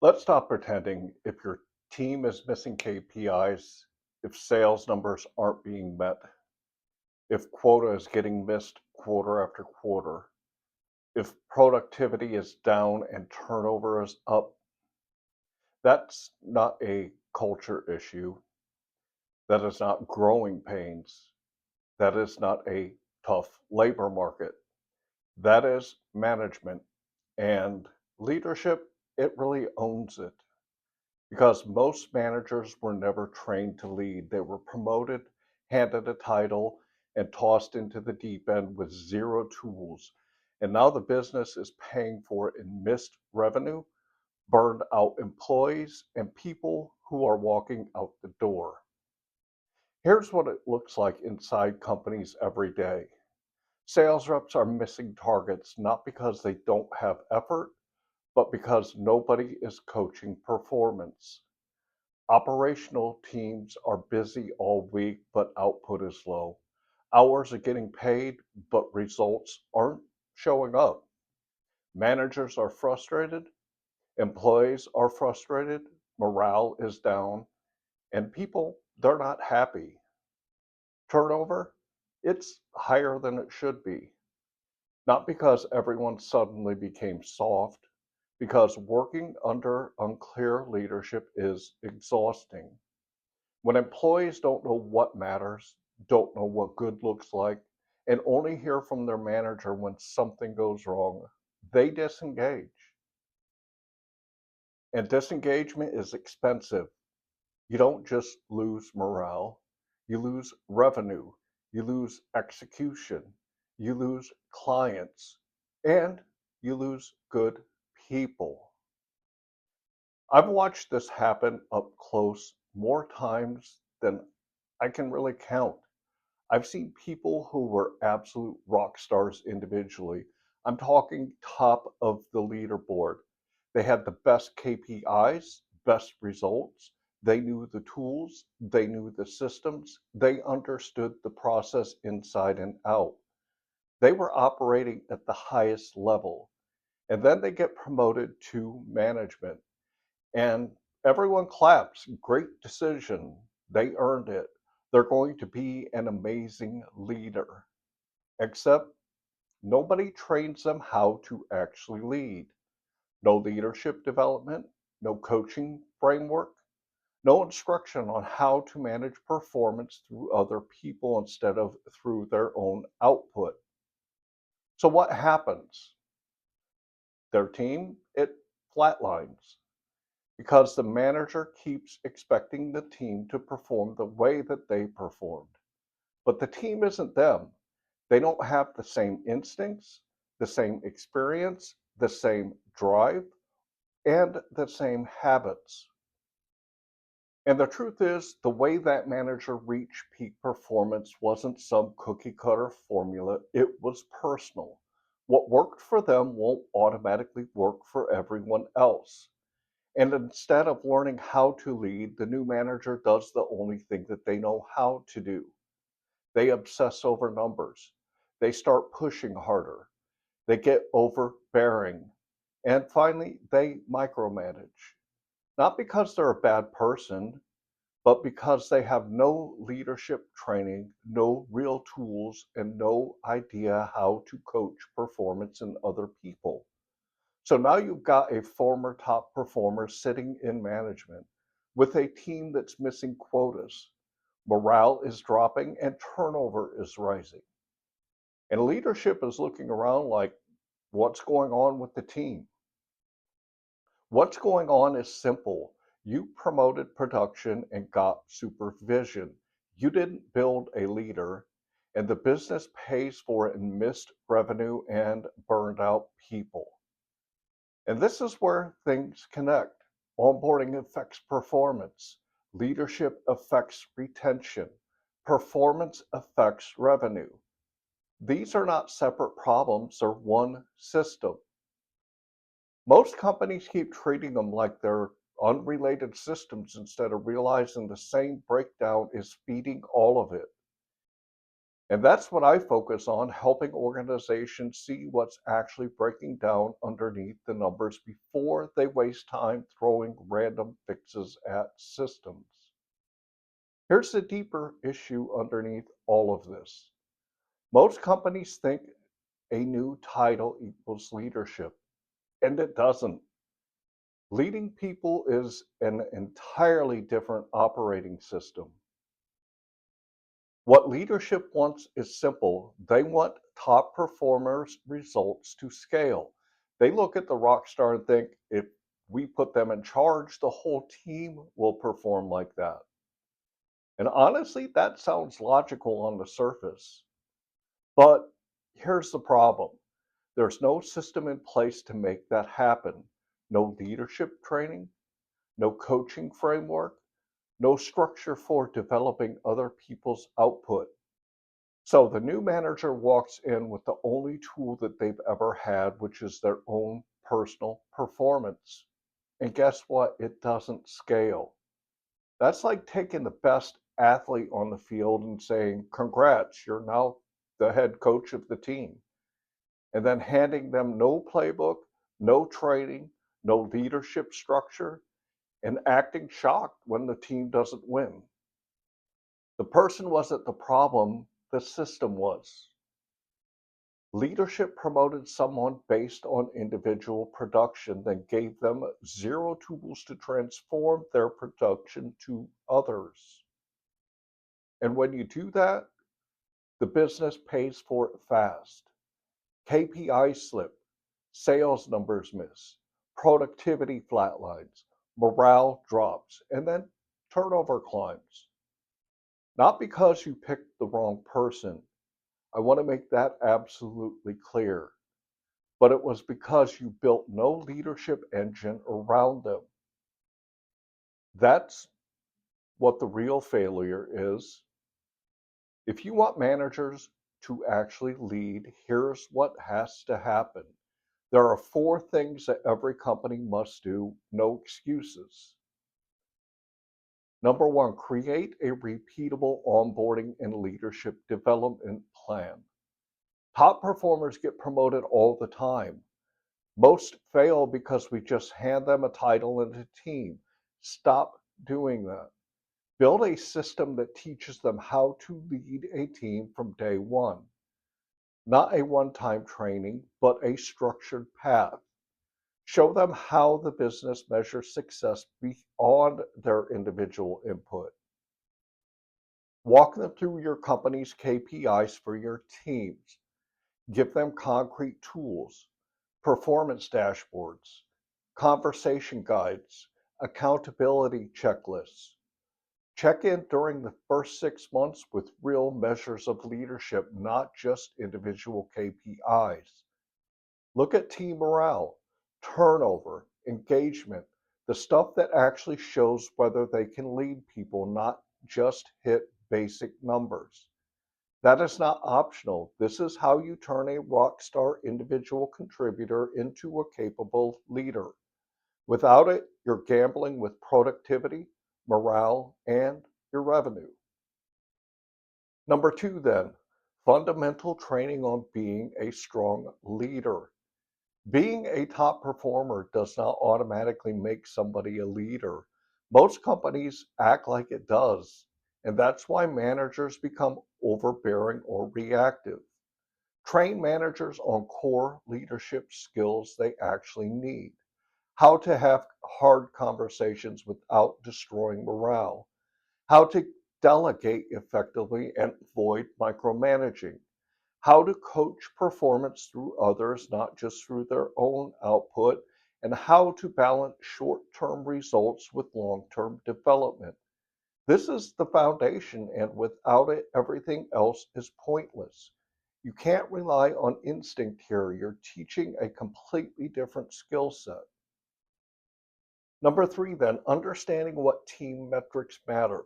Let's stop pretending if your team is missing KPIs, if sales numbers aren't being met, if quota is getting missed quarter after quarter, if productivity is down and turnover is up. That's not a culture issue. That is not growing pains. That is not a tough labor market. That is management. And leadership, it really owns it. Because most managers were never trained to lead. They were promoted, handed a title, and tossed into the deep end with zero tools. And now the business is paying for it in missed revenue, burned out employees, and people who are walking out the door. Here's what it looks like inside companies every day. Sales reps are missing targets not because they don't have effort, but because nobody is coaching performance. Operational teams are busy all week, but output is low. Hours are getting paid, but results aren't showing up. Managers are frustrated, employees are frustrated, morale is down, and people, they're not happy. Turnover, it's higher than it should be. Not because everyone suddenly became soft, because working under unclear leadership is exhausting. When employees don't know what matters, don't know what good looks like, and only hear from their manager when something goes wrong, they disengage. And disengagement is expensive. You don't just lose morale, you lose revenue, you lose execution, you lose clients, and you lose good people. I've watched this happen up close more times than I can really count. I've seen people who were absolute rock stars individually. I'm talking top of the leaderboard. They had the best KPIs, best results. They knew the tools, they knew the systems, they understood the process inside and out. They were operating at the highest level. And then they get promoted to management, and everyone claps. Great decision. They earned it. They're going to be an amazing leader. Except nobody trains them how to actually lead. No leadership development, no coaching framework, no instruction on how to manage performance through other people instead of through their own output. So what happens? Their team, it flatlines because the manager keeps expecting the team to perform the way that they performed. But the team isn't them. They don't have the same instincts, the same experience, the same drive, and the same habits. And the truth is, the way that manager reached peak performance wasn't some cookie cutter formula, it was personal. What worked for them won't automatically work for everyone else. And instead of learning how to lead, the new manager does the only thing that they know how to do. They obsess over numbers. They start pushing harder. They get overbearing. And finally, they micromanage. Not because they're a bad person, but because they have no leadership training, no real tools, and no idea how to coach performance in other people. So now you've got a former top performer sitting in management with a team that's missing quotas. Morale is dropping and turnover is rising. And leadership is looking around like, what's going on with the team? What's going on is simple. You promoted production and got supervision. You didn't build a leader, and the business pays for it in missed revenue and burned out people. And this is where things connect. Onboarding affects performance, leadership affects retention, performance affects revenue. These are not separate problems, they're one system. Most companies keep treating them like they're unrelated systems instead of realizing the same breakdown is feeding all of it. And that's what I focus on, helping organizations see what's actually breaking down underneath the numbers before they waste time throwing random fixes at systems. Here's the deeper issue underneath all of this. Most companies think a new title equals leadership, and it doesn't. Leading people is an entirely different operating system. What leadership wants is simple. They want top performers' results to scale. They look at the rock star and think if we put them in charge, the whole team will perform like that. And honestly, that sounds logical on the surface. But here's the problem, there's no system in place to make that happen. No leadership training, no coaching framework, no structure for developing other people's output. So the new manager walks in with the only tool that they've ever had, which is their own personal performance. And guess what? It doesn't scale. That's like taking the best athlete on the field and saying, congrats, you're now the head coach of the team. And then handing them no playbook, no training, no leadership structure, and acting shocked when the team doesn't win. The person wasn't the problem, the system was. Leadership promoted someone based on individual production, then gave them zero tools to transform their production to others. And when you do that, the business pays for it fast. KPIs slip, sales numbers miss, productivity flatlines, morale drops, and then turnover climbs. Not because you picked the wrong person. I want to make that absolutely clear. But it was because you built no leadership engine around them. That's what the real failure is. If you want managers to actually lead, here's what has to happen. There are four things that every company must do, no excuses. Number one, create a repeatable onboarding and leadership development plan. Top performers get promoted all the time. Most fail because we just hand them a title and a team. Stop doing that. Build a system that teaches them how to lead a team from day one. Not a one time training, but a structured path. Show them how the business measures success beyond their individual input. Walk them through your company's KPIs for your teams. Give them concrete tools, performance dashboards, conversation guides, accountability checklists. Check in during the first 6 months with real measures of leadership, not just individual KPIs. Look at team morale, turnover, engagement, the stuff that actually shows whether they can lead people, not just hit basic numbers. That is not optional. This is how you turn a rock star individual contributor into a capable leader. Without it, you're gambling with productivity, morale, and your revenue. Number two, then, fundamental training on being a strong leader. Being a top performer does not automatically make somebody a leader. Most companies act like it does, and that's why managers become overbearing or reactive. Train managers on core leadership skills they actually need. How to have hard conversations without destroying morale. How to delegate effectively and avoid micromanaging. How to coach performance through others, not just through their own output, and how to balance short term results with long term development. This is the foundation, and without it, everything else is pointless. You can't rely on instinct here. You're teaching a completely different skill set. Number three, then, understanding what team metrics matter.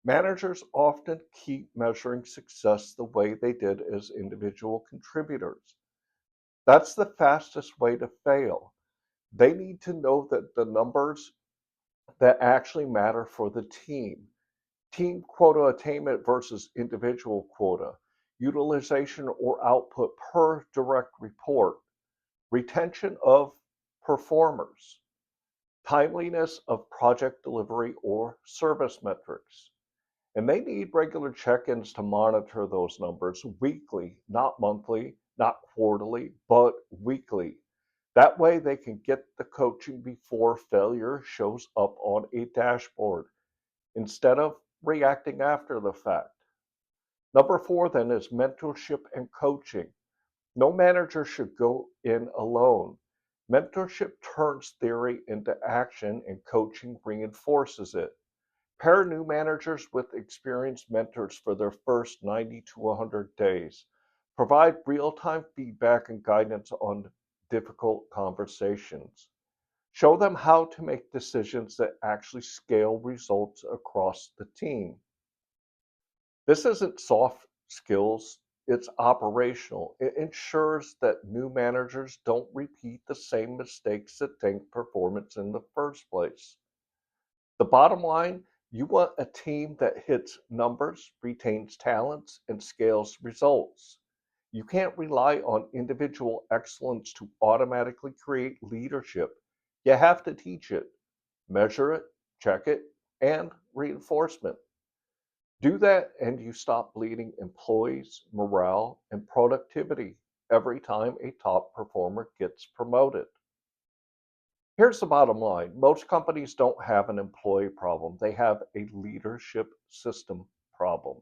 Managers often keep measuring success the way they did as individual contributors. That's the fastest way to fail. They need to know that the numbers that actually matter for the team. team quota attainment versus individual quota, utilization or output per direct report, retention of performers, timeliness of project delivery or service metrics. And they need regular check ins to monitor those numbers weekly, not monthly, not quarterly, but weekly. That way they can get the coaching before failure shows up on a dashboard instead of reacting after the fact. Number four, then, is mentorship and coaching. No manager should go in alone. Mentorship turns theory into action, and coaching reinforces it. Pair new managers with experienced mentors for their first 90 to 100 days. Provide real time feedback and guidance on difficult conversations. Show them how to make decisions that actually scale results across the team. This isn't soft skills, it's operational. It ensures that new managers don't repeat the same mistakes that tank performance in the first place. The bottom line, you want a team that hits numbers, retains talents, and scales results. You can't rely on individual excellence to automatically create leadership. You have to teach it, measure it, check it, and reinforcement. Do that, and you stop bleeding employees, morale, and productivity every time a top performer gets promoted. Here's the bottom line, most companies don't have an employee problem, they have a leadership system problem.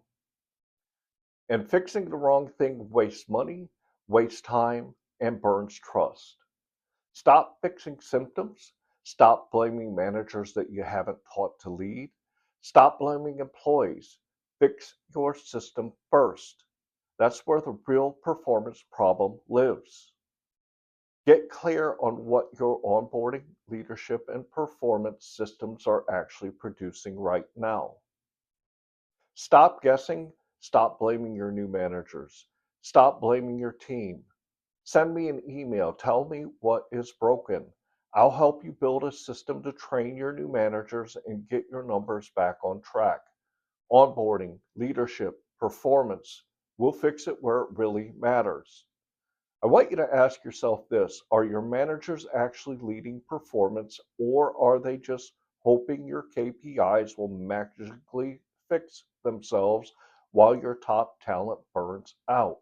And fixing the wrong thing wastes money, wastes time, and burns trust. Stop fixing symptoms. Stop blaming managers that you haven't taught to lead. Stop blaming employees. Fix your system first. That's where the real performance problem lives. Get clear on what your onboarding, leadership, and performance systems are actually producing right now. Stop guessing. Stop blaming your new managers. Stop blaming your team. Send me an email. Tell me what is broken. I'll help you build a system to train your new managers and get your numbers back on track. Onboarding, leadership, performance. We'll fix it where it really matters. I want you to ask yourself this, are your managers actually leading performance, or are they just hoping your KPIs will magically fix themselves while your top talent burns out?